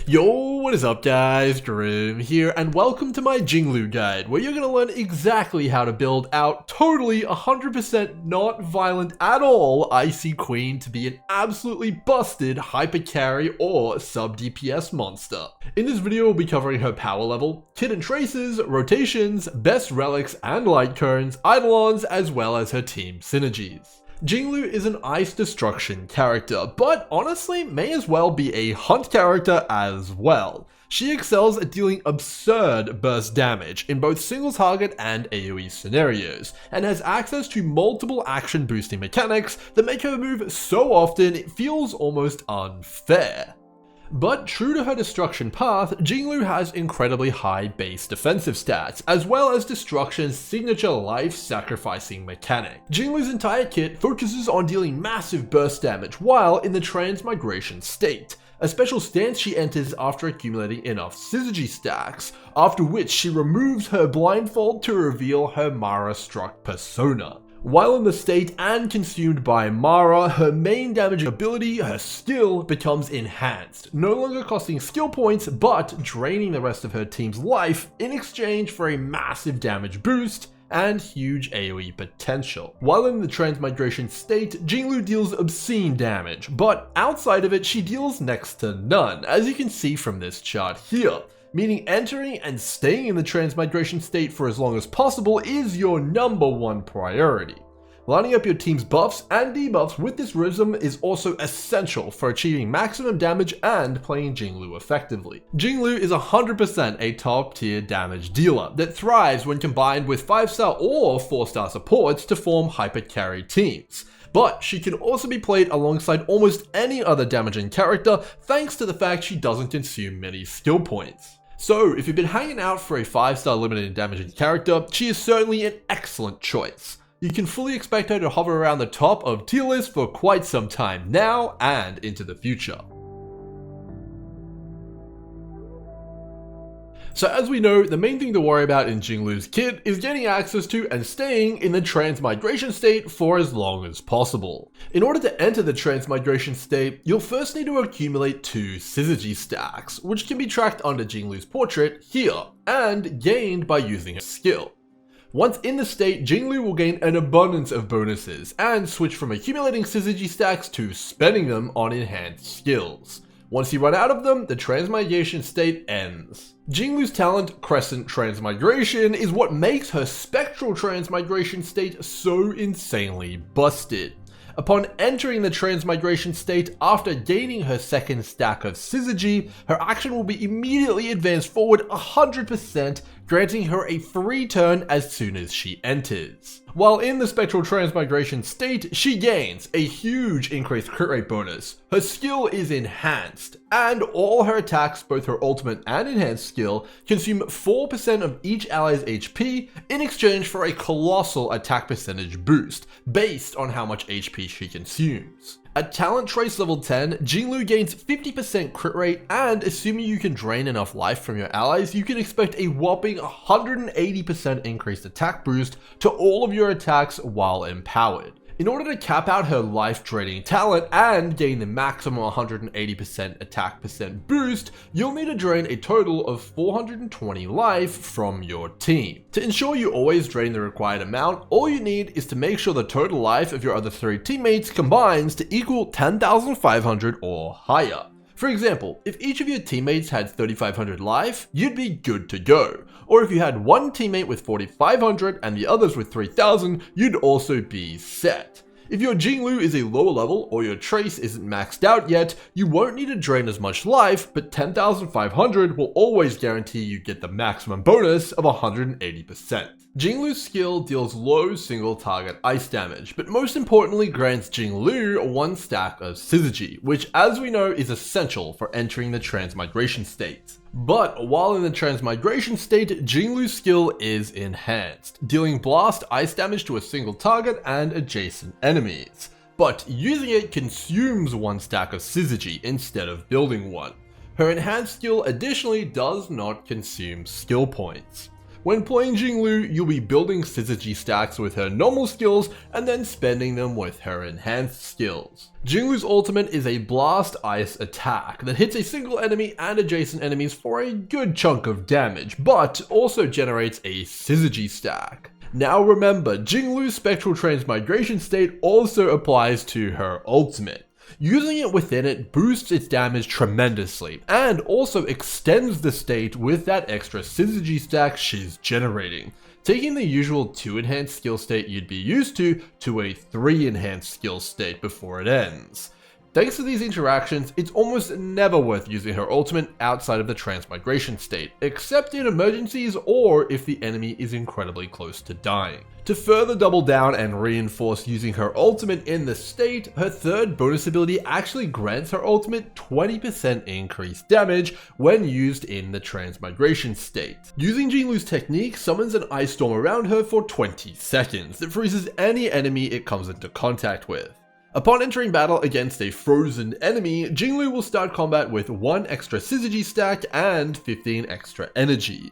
Yo, what is up guys, Grim here, and welcome to my Jingliu guide, where you're going to learn exactly how to build out totally 100% not violent at all Icy Queen to be an absolutely busted hyper carry or sub DPS monster. In this video we'll be covering her power level, kit and traces, rotations, best relics and Lightcones, Eidolons, as well as her team synergies. Jingliu is an ice destruction character, but honestly may as well be a hunt character as well. She excels at dealing absurd burst damage in both single target and AoE scenarios, and has access to multiple action boosting mechanics that make her move so often it feels almost unfair. But true to her destruction path, Jingliu has incredibly high base defensive stats, as well as destruction's signature life-sacrificing mechanic. Jingliu's entire kit focuses on dealing massive burst damage while in the transmigration state, a special stance she enters after accumulating enough Synergy stacks, after which she removes her blindfold to reveal her Mara-struck persona. While in the state and consumed by Mara, her main damaging ability, her skill, becomes enhanced, no longer costing skill points but draining the rest of her team's life in exchange for a massive damage boost and huge AoE potential. While in the transmigration state, Jingliu deals obscene damage, but outside of it she deals next to none, as you can see from this chart here. Meaning entering and staying in the transmigration state for as long as possible is your #1 priority. Lining up your team's buffs and debuffs with this rhythm is also essential for achieving maximum damage and playing Jingliu effectively. Jingliu is 100% a top tier damage dealer that thrives when combined with 5-star or 4-star supports to form hyper carry teams. But she can also be played alongside almost any other damaging character thanks to the fact she doesn't consume many skill points. So if you've been hanging out for a 5-star limited damaging character, she is certainly an excellent choice. You can fully expect her to hover around the top of tier list for quite some time now and into the future. So as we know, the main thing to worry about in Jingliu's kit is getting access to and staying in the transmigration state for as long as possible. In order to enter the transmigration state, you'll first need to accumulate 2 Synergy stacks, which can be tracked under Jingliu's portrait here, and gained by using a skill. Once in the state, Jingliu will gain an abundance of bonuses, and switch from accumulating Synergy stacks to spending them on enhanced skills. Once you run out of them, the transmigration state ends. Jingliu's talent, Crescent Transmigration, is what makes her Spectral Transmigration state so insanely busted. Upon entering the transmigration state after gaining her second stack of Synergy, her action will be immediately advanced forward 100%, granting her a free turn as soon as she enters. While in the Spectral Transmigration state, she gains a huge increased crit rate bonus. Her skill is enhanced, and all her attacks, both her ultimate and enhanced skill, consume 4% of each ally's HP in exchange for a colossal attack percentage boost, based on how much HP she consumes. At talent trace level 10, Jingliu gains 50% crit rate, and assuming you can drain enough life from your allies, you can expect a whopping 180% increased attack boost to all of your attacks while empowered. In order to cap out her life draining talent and gain the maximum 180% attack percent boost, you'll need to drain a total of 420 life from your team. To ensure you always drain the required amount, all you need is to make sure the total life of your other 3 teammates combines to equal 10,500 or higher. For example, if each of your teammates had 3,500 life, you'd be good to go. Or if you had one teammate with 4,500 and the others with 3,000, you'd also be set. If your Jingliu is a lower level or your trace isn't maxed out yet, you won't need to drain as much life, but 10,500 will always guarantee you get the maximum bonus of 180%. Jingliu's skill deals low single target ice damage, but most importantly grants Jingliu 1 stack of Synergy, which as we know is essential for entering the transmigration state. But while in the transmigration state, Jingliu's skill is enhanced, dealing blast ice damage to a single target and adjacent enemies. But using it consumes 1 stack of Synergy instead of building one. Her enhanced skill additionally does not consume skill points. When playing Jingliu, you'll be building synergy stacks with her normal skills and then spending them with her enhanced skills. Jingliu's ultimate is a blast ice attack that hits a single enemy and adjacent enemies for a good chunk of damage, but also generates a synergy stack. Now remember, Jingliu's spectral transmigration state also applies to her ultimate. Using it within it boosts its damage tremendously, and also extends the state with that extra synergy stack she's generating, taking the usual 2 enhanced skill state you'd be used to a 3 enhanced skill state before it ends. Thanks to these interactions, it's almost never worth using her ultimate outside of the transmigration state, except in emergencies or if the enemy is incredibly close to dying. To further double down and reinforce using her ultimate in the state, her third bonus ability actually grants her ultimate 20% increased damage when used in the transmigration state. Using Jingliu's technique summons an ice storm around her for 20 seconds that freezes any enemy it comes into contact with. Upon entering battle against a frozen enemy, Jingliu will start combat with 1 extra synergy stack and 15 extra energy.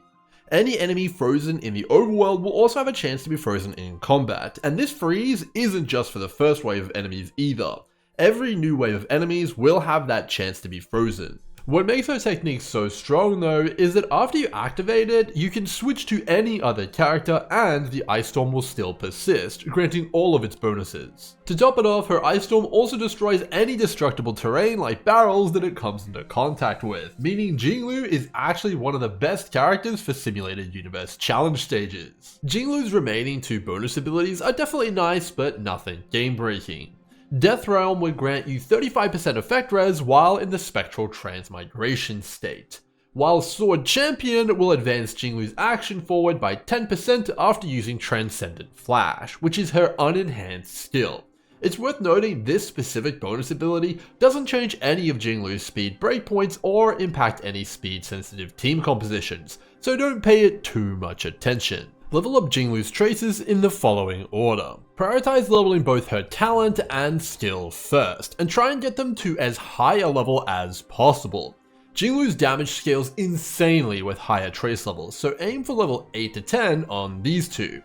Any enemy frozen in the overworld will also have a chance to be frozen in combat, and this freeze isn't just for the first wave of enemies either. Every new wave of enemies will have that chance to be frozen. What makes her technique so strong though is that after you activate it, you can switch to any other character and the Ice Storm will still persist, granting all of its bonuses. To top it off, her Ice Storm also destroys any destructible terrain like barrels that it comes into contact with, meaning Jingliu is actually one of the best characters for simulated universe challenge stages. Jingliu's remaining 2 bonus abilities are definitely nice, but nothing game-breaking. Death Realm would grant you 35% effect res while in the spectral transmigration state, while Sword Champion will advance Jingliu's action forward by 10% after using Transcendent Flash, which is her unenhanced skill. It's worth noting this specific bonus ability doesn't change any of Jingliu's speed breakpoints or impact any speed sensitive team compositions, so don't pay it too much attention. Level up Jingliu's traces in the following order. Prioritize leveling both her talent and skill first, and try and get them to as high a level as possible. Jingliu's damage scales insanely with higher trace levels, so aim for level 8 to 10 on these 2.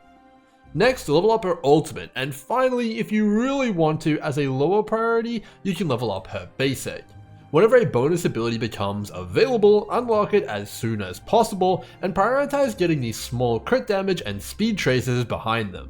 Next, level up her ultimate, and finally, if you really want to, as a lower priority, you can level up her basic. Whenever a bonus ability becomes available, unlock it as soon as possible, and prioritize getting these small crit damage and speed traces behind them.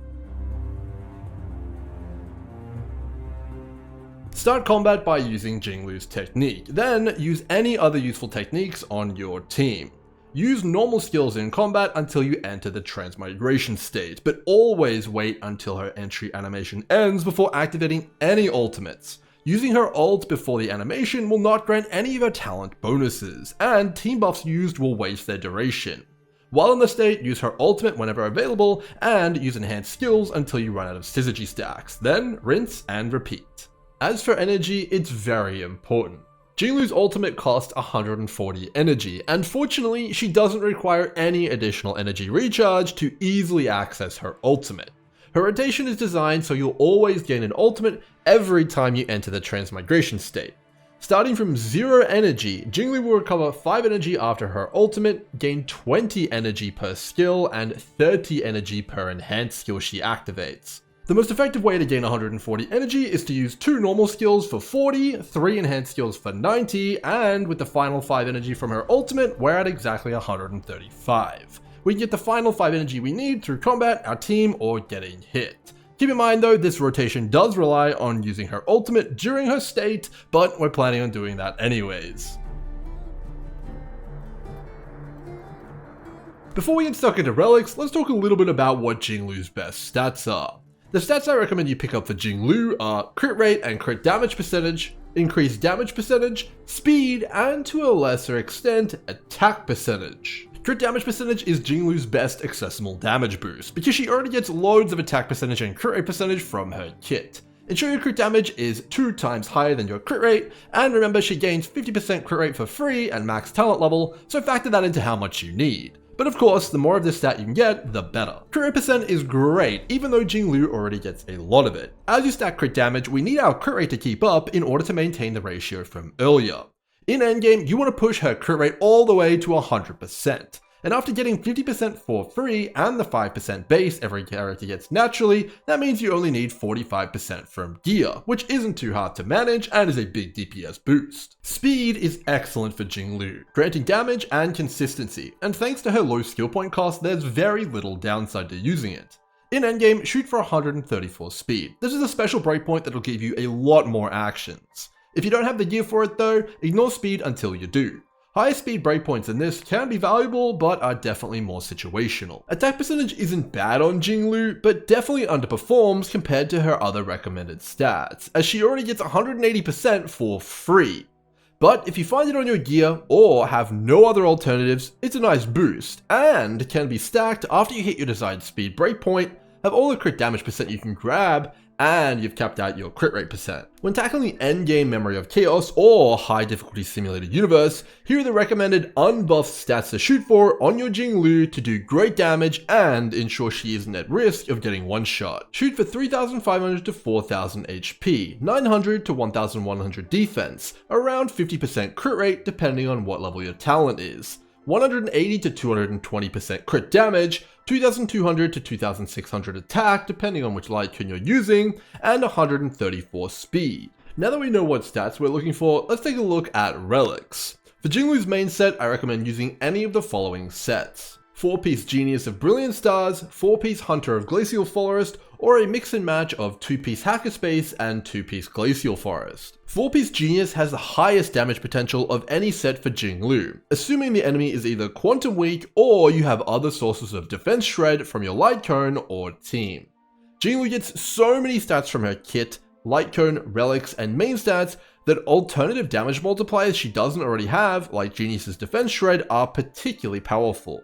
Start combat by using Jingliu's technique, then use any other useful techniques on your team. Use normal skills in combat until you enter the transmigration state, but always wait until her entry animation ends before activating any ultimates. Using her ult before the animation will not grant any of her talent bonuses, and team buffs used will waste their duration. While in the state, use her ultimate whenever available, and use enhanced skills until you run out of synergy stacks, then rinse and repeat. As for energy, it's very important. Jingliu's ultimate costs 140 energy, and fortunately, she doesn't require any additional energy recharge to easily access her ultimate. Her rotation is designed so you'll always gain an ultimate every time you enter the transmigration state. Starting from 0 energy, Jingliu will recover 5 energy after her ultimate, gain 20 energy per skill, and 30 energy per enhanced skill she activates. The most effective way to gain 140 energy is to use 2 normal skills for 40, 3 enhanced skills for 90, and with the final 5 energy from her ultimate, we're at exactly 135. We can get the final 5 energy we need through combat, our team, or getting hit. Keep in mind though, this rotation does rely on using her ultimate during her state, but we're planning on doing that anyways. Before we get stuck into relics, let's talk a little bit about what Jingliu's best stats are. The stats I recommend you pick up for Jingliu are crit rate and crit damage percentage, increased damage percentage, speed, and to a lesser extent, attack percentage. Crit damage percentage is Jingliu's best accessible damage boost, because she already gets loads of attack percentage and crit rate percentage from her kit. Ensure your crit damage is 2 times higher than your crit rate, and remember she gains 50% crit rate for free at max talent level, so factor that into how much you need. But of course, the more of this stat you can get, the better. Crit rate percent is great, even though Jingliu already gets a lot of it. As you stack crit damage, we need our crit rate to keep up in order to maintain the ratio from earlier. In Endgame, you want to push her crit rate all the way to 100%. And after getting 50% for free and the 5% base every character gets naturally, that means you only need 45% from gear, which isn't too hard to manage and is a big DPS boost. Speed is excellent for Jingliu, granting damage and consistency, and thanks to her low skill point cost, there's very little downside to using it. In endgame, shoot for 134 speed. This is a special breakpoint that'll give you a lot more actions. If you don't have the gear for it though, ignore speed until you do. Higher speed breakpoints in this can be valuable, but are definitely more situational. Attack percentage isn't bad on Jingliu, but definitely underperforms compared to her other recommended stats, as she already gets 180% for free. But if you find it on your gear, or have no other alternatives, it's a nice boost, and can be stacked after you hit your desired speed breakpoint, have all the crit damage percent you can grab, and you've capped out your crit rate percent. When tackling the endgame Memory of Chaos or high difficulty simulated universe, here are the recommended unbuffed stats to shoot for on your Jingliu to do great damage and ensure she isn't at risk of getting one shot. Shoot for 3500 to 4000 HP, 900 to 1100 defense, around 50% crit rate depending on what level your talent is, 180 to 220% crit damage, 2200 to 2600 attack depending on which Lightcone you're using, and 134 speed. Now that we know what stats we're looking for, let's take a look at relics. For Jingliu's main set, I recommend using any of the following sets: 4-piece Genius of Brilliant Stars, 4-piece Hunter of Glacial Forest, or a mix and match of 2-piece Hackerspace and 2-piece Glacial Forest. 4-piece Genius has the highest damage potential of any set for Jingliu, assuming the enemy is either quantum weak or you have other sources of defense shred from your Lightcone or team. Jingliu gets so many stats from her kit, Lightcone, relics, and main stats that alternative damage multipliers she doesn't already have, like Genius's defense shred, are particularly powerful.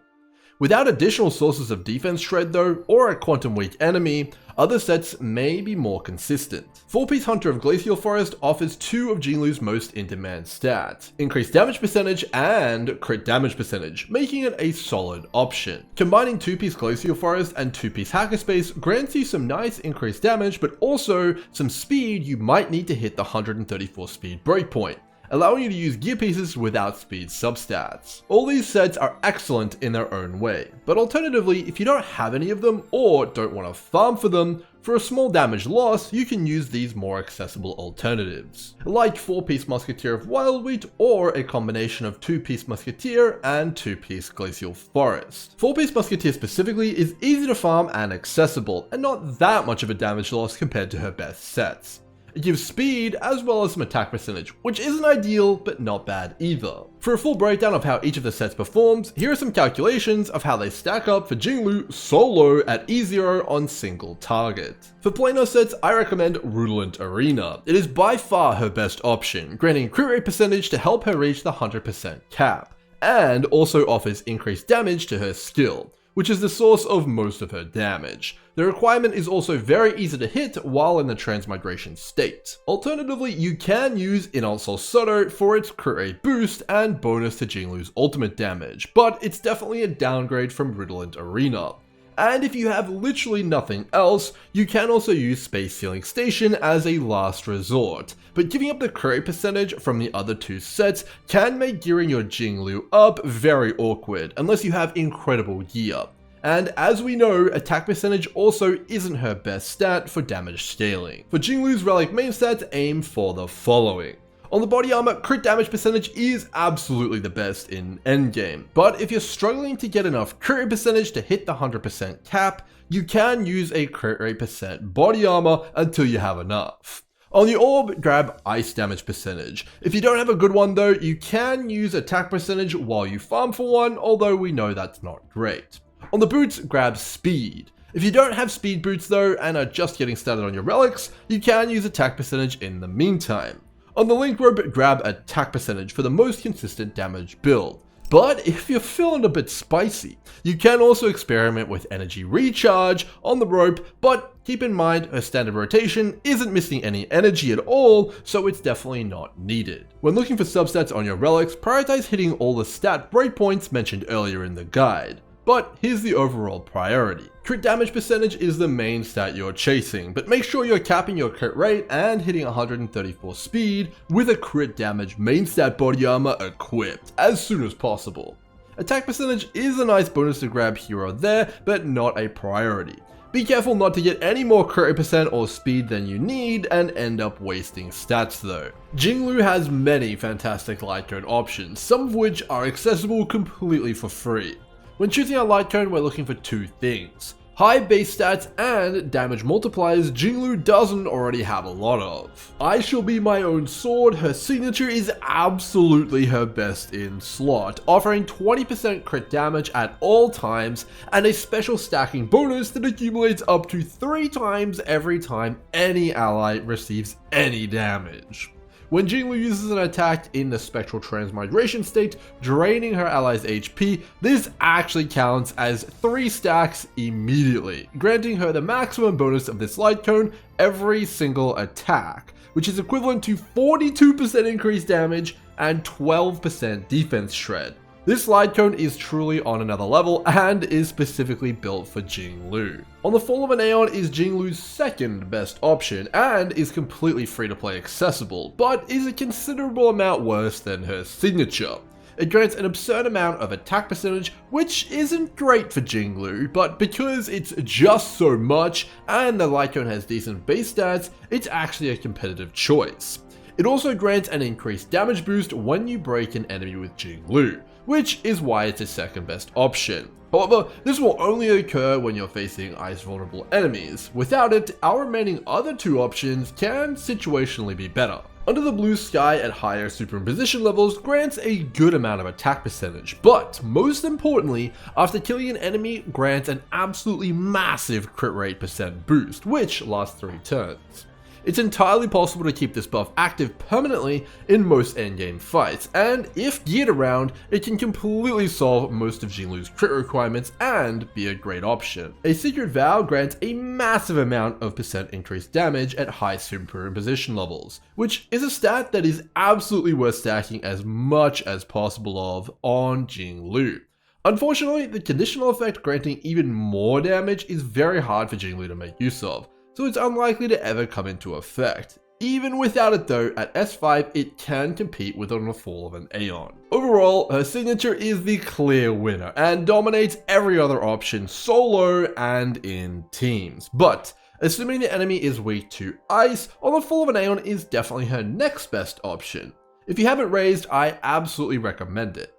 Without additional sources of defense shred though, or a quantum weak enemy, other sets may be more consistent. 4-piece Hunter of Glacial Forest offers two of Jingliu's most in-demand stats: increased damage percentage and crit damage percentage, making it a solid option. Combining 2-piece Glacial Forest and 2-piece Hackerspace grants you some nice increased damage, but also some speed you might need to hit the 134 speed breakpoint, allowing you to use gear pieces without speed substats. All these sets are excellent in their own way, but alternatively, if you don't have any of them or don't want to farm for them, for a small damage loss, you can use these more accessible alternatives, like 4-piece Musketeer of Wildwheat or a combination of 2-piece Musketeer and 2-piece Glacial Forest. 4-piece Musketeer specifically is easy to farm and accessible, and not that much of a damage loss compared to her best sets. It gives speed as well as some attack percentage, which isn't ideal, but not bad either. For a full breakdown of how each of the sets performs, here are some calculations of how they stack up for Jingliu solo at E0 on single target. For planar sets, I recommend Relic Arena. It is by far her best option, granting crit rate percentage to help her reach the 100% cap, and also offers increased damage to her skill, which is the source of most of her damage. The requirement is also very easy to hit while in the transmigration state. Alternatively, you can use Inalt Sol Soto for its crit rate boost and bonus to Jingliu's ultimate damage, but it's definitely a downgrade from Relic Arena. And if you have literally nothing else, you can also use Space Sealing Station as a last resort, but giving up the crit rate percentage from the other two sets can make gearing your Jingliu up very awkward unless you have incredible gear. And as we know, attack percentage also isn't her best stat for damage scaling. For Jingliu's relic main stats, aim for the following. On the body armor, crit damage percentage is absolutely the best in endgame, but if you're struggling to get enough crit rate percentage to hit the 100% cap, you can use a crit rate percent body armor until you have enough. On the orb, grab ice damage percentage. If you don't have a good one though, you can use attack percentage while you farm for one, although we know that's not great. On the boots, grab speed. If you don't have speed boots though, and are just getting started on your relics, you can use attack percentage in the meantime. On the link rope, grab attack percentage for the most consistent damage build. But if you're feeling a bit spicy, you can also experiment with energy recharge on the rope, but keep in mind her standard rotation isn't missing any energy at all, so it's definitely not needed. When looking for substats on your relics, prioritize hitting all the stat breakpoints mentioned earlier in the guide. But here's the overall priority. Crit damage percentage is the main stat you're chasing, but make sure you're capping your crit rate and hitting 134 speed with a crit damage main stat body armor equipped as soon as possible. Attack percentage is a nice bonus to grab here or there, but not a priority. Be careful not to get any more crit percent or speed than you need and end up wasting stats though. Jingliu has many fantastic Lightcone options, some of which are accessible completely for free. When choosing a Lightcone, we're looking for two things: high base stats and damage multipliers Jingliu doesn't already have a lot of. I shall be my own sword, her signature is absolutely her best in slot, offering 20% crit damage at all times and a special stacking bonus that accumulates up to 3 times every time any ally receives any damage. When Jingliu uses an attack in the Spectral Transmigration state, draining her allies' HP, this actually counts as 3 stacks immediately, granting her the maximum bonus of this Lightcone every single attack, which is equivalent to 42% increased damage and 12% defense shred. This Lightcone is truly on another level and is specifically built for Jingliu. On the Fall of an Aeon is Jingliu's second best option and is completely free to play accessible, but is a considerable amount worse than her signature. It grants an absurd amount of attack percentage, which isn't great for Jingliu, but because it's just so much and the Lightcone has decent base stats, it's actually a competitive choice. It also grants an increased damage boost when you break an enemy with Jingliu, which is why it's a second best option. However, this will only occur when you're facing ice vulnerable enemies. Without it, our remaining other two options can situationally be better. Under the Blue Sky at higher superimposition levels grants a good amount of attack percentage, but most importantly, after killing an enemy grants an absolutely massive crit rate percent boost, which lasts 3 turns. It's entirely possible to keep this buff active permanently in most endgame fights, and if geared around, it can completely solve most of Jingliu's crit requirements and be a great option. A Secret Vow grants a massive amount of percent increased damage at high superimposition levels, which is a stat that is absolutely worth stacking as much as possible of on Jingliu. Unfortunately, the conditional effect granting even more damage is very hard for Jingliu to make use of, so it's unlikely to ever come into effect. Even without it though, at S5 it can compete with On the Fall of an Aeon. Overall, her signature is the clear winner and dominates every other option solo and in teams. But assuming the enemy is weak to ice, On the Fall of an Aeon is definitely her next best option. If you haven't raised, I absolutely recommend it.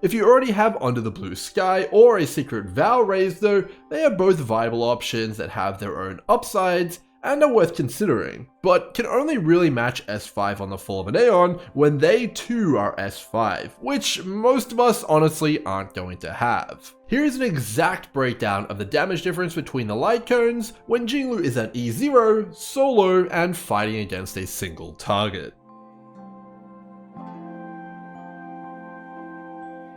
If you already have Under the Blue Sky or a Secret Vow raised though, they are both viable options that have their own upsides and are worth considering, but can only really match S5 On the Fall of an Aeon when they too are S5, which most of us honestly aren't going to have. Here is an exact breakdown of the damage difference between the Lightcones when Jingliu is at E0, solo, and fighting against a single target.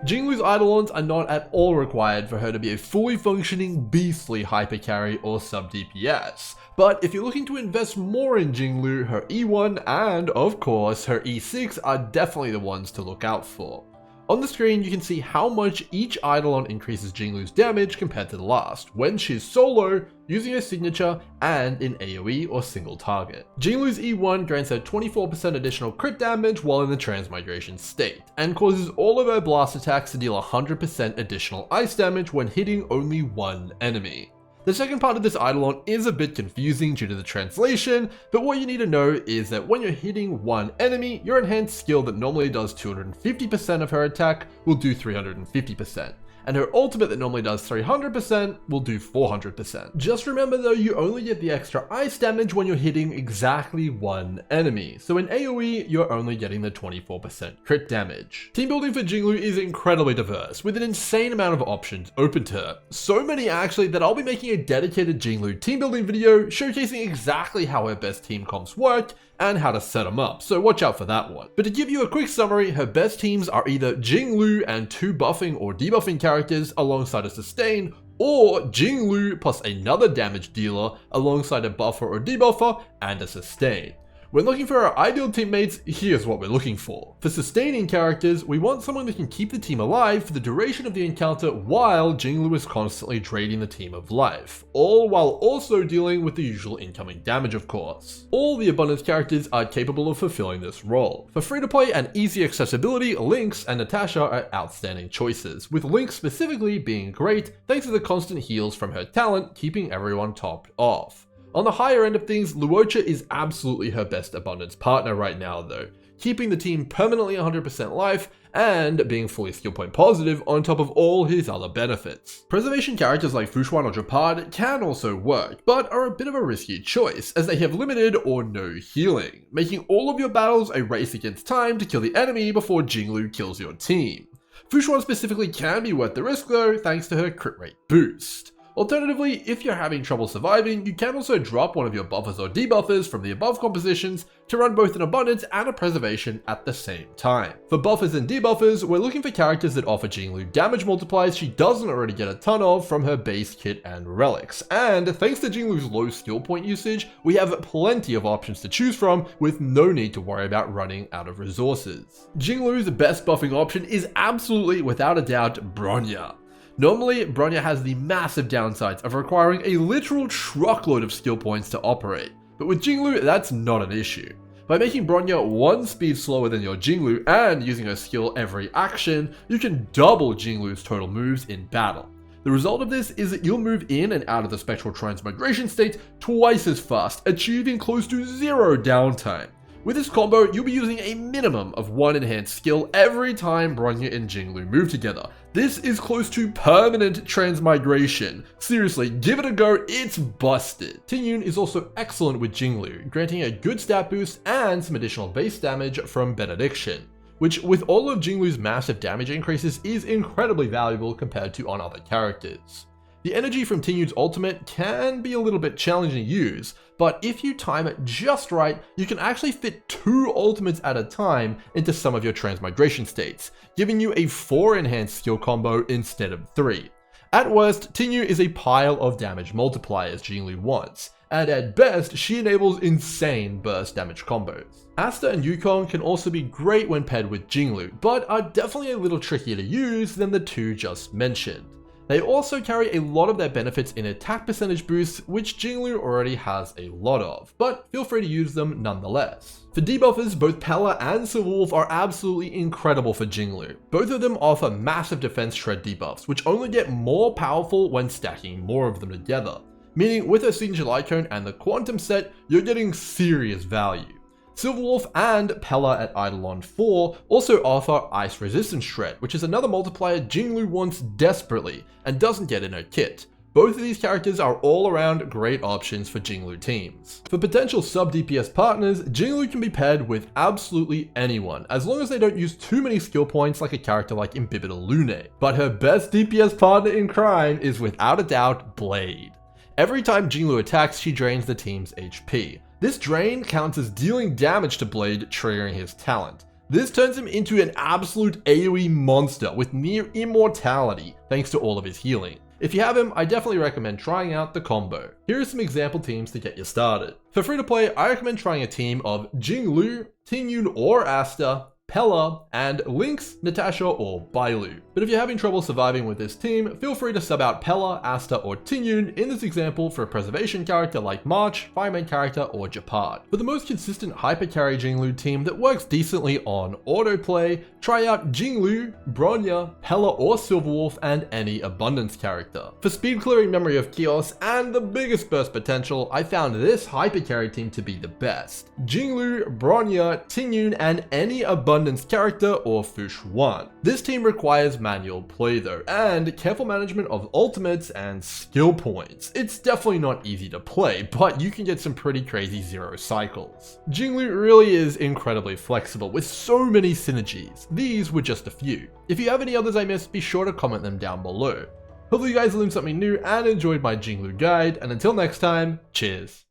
Jingliu's Eidolons are not at all required for her to be a fully functioning beastly hypercarry or sub DPS, but if you're looking to invest more in Jingliu, her E1 and of course her E6 are definitely the ones to look out for. On the screen you can see how much each Eidolon increases Jingliu's damage compared to the last, when she's solo, using her signature, and in AoE or single target. Jingliu's E1 grants her 24% additional crit damage while in the transmigration state, and causes all of her blast attacks to deal 100% additional ice damage when hitting only one enemy. The second part of this Eidolon is a bit confusing due to the translation, but what you need to know is that when you're hitting one enemy, your enhanced skill that normally does 250% of her attack will do 350%. And her ultimate that normally does 300% will do 400%. Just remember though, you only get the extra ice damage when you're hitting exactly one enemy, so in AoE, you're only getting the 24% crit damage. Team building for Jingliu is incredibly diverse, with an insane amount of options open to her. So many actually that I'll be making a dedicated Jingliu team building video showcasing exactly how her best team comps work and how to set them up, so watch out for that one. But to give you a quick summary, her best teams are either Jingliu and 2 buffing or debuffing characters alongside a sustain, or Jingliu plus another damage dealer alongside a buffer or debuffer and a sustain. When looking for our ideal teammates, here's what we're looking for. For sustaining characters, we want someone that can keep the team alive for the duration of the encounter while Jingliu is constantly draining the team of life, all while also dealing with the usual incoming damage, of course. All the abundance characters are capable of fulfilling this role. For free-to-play and easy accessibility, Lynx and Natasha are outstanding choices, with Lynx specifically being great thanks to the constant heals from her talent keeping everyone topped off. On the higher end of things, Luocha is absolutely her best abundance partner right now though, keeping the team permanently 100% life and being fully skill point positive on top of all his other benefits. Preservation characters like Fushuan or Japad can also work, but are a bit of a risky choice as they have limited or no healing, making all of your battles a race against time to kill the enemy before Jingliu kills your team. Fushuan specifically can be worth the risk though, thanks to her crit rate boost. Alternatively, if you're having trouble surviving, you can also drop one of your buffers or debuffers from the above compositions to run both an abundance and a preservation at the same time. For buffers and debuffers, we're looking for characters that offer Jingliu damage multipliers she doesn't already get a ton of from her base kit and relics, and thanks to Jingliu's low skill point usage, we have plenty of options to choose from with no need to worry about running out of resources. Jingliu's best buffing option is absolutely, without a doubt, Bronya. Normally, Bronya has the massive downsides of requiring a literal truckload of skill points to operate, but with Jingliu, that's not an issue. By making Bronya 1 speed slower than your Jingliu and using her skill every action, you can double Jingliu's total moves in battle. The result of this is that you'll move in and out of the spectral transmigration state twice as fast, achieving close to 0 downtime. With this combo, you'll be using a minimum of 1 enhanced skill every time Bronya and Jingliu move together. This is close to permanent transmigration. Seriously, give it a go, it's busted. Tingyun is also excellent with Jingliu, granting a good stat boost and some additional base damage from Benediction, which with all of Jingliu's massive damage increases is incredibly valuable compared to on other characters. The energy from Tingyun's ultimate can be a little bit challenging to use, but if you time it just right, you can actually fit 2 ultimates at a time into some of your transmigration states, giving you a 4 enhanced skill combo instead of 3. At worst, Tingyu is a pile of damage multipliers Jingliu wants, and at best, she enables insane burst damage combos. Asta and Yukong can also be great when paired with Jingliu, but are definitely a little trickier to use than the 2 just mentioned. They also carry a lot of their benefits in attack percentage boosts, which Jingliu already has a lot of, but feel free to use them nonetheless. For debuffers, both Pella and Silverwolf are absolutely incredible for Jingliu. Both of them offer massive defense shred debuffs, which only get more powerful when stacking more of them together. Meaning with her signature Lightcone and the Quantum set, you're getting serious value. Silverwolf and Pella at Eidolon 4 also offer Ice Resistance Shred, which is another multiplier Jingliu wants desperately and doesn't get in her kit. Both of these characters are all around great options for Jingliu teams. For potential sub-DPS partners, Jingliu can be paired with absolutely anyone, as long as they don't use too many skill points like a character like Imbibitor Lune. But her best DPS partner in crime is without a doubt Blade. Every time Jingliu attacks, she drains the team's HP. This drain counts as dealing damage to Blade, triggering his talent. This turns him into an absolute AoE monster with near immortality thanks to all of his healing. If you have him, I definitely recommend trying out the combo. Here are some example teams to get you started. For free to play, I recommend trying a team of Jingliu, Tingyun or Asta, Pella, and Lynx, Natasha, or Bailu. But if you're having trouble surviving with this team, feel free to sub out Pella, Asta, or Tingyun in this example for a preservation character like March, fireman character, or Japad. For the most consistent hypercarry Jingliu team that works decently on autoplay, try out Jingliu, Bronya, Pella or Silverwolf, and any abundance character. For speed clearing Memory of Chaos and the biggest burst potential, I found this hypercarry team to be the best. Jingliu, Bronya, Tingyun, and any abundance character or Fushuan. This team requires manual play though, and careful management of ultimates and skill points. It's definitely not easy to play, but you can get some pretty crazy 0 cycles. Jingliu really is incredibly flexible with so many synergies. These were just a few. If you have any others I missed, be sure to comment them down below. Hopefully you guys learned something new and enjoyed my Jingliu guide, and until next time, cheers.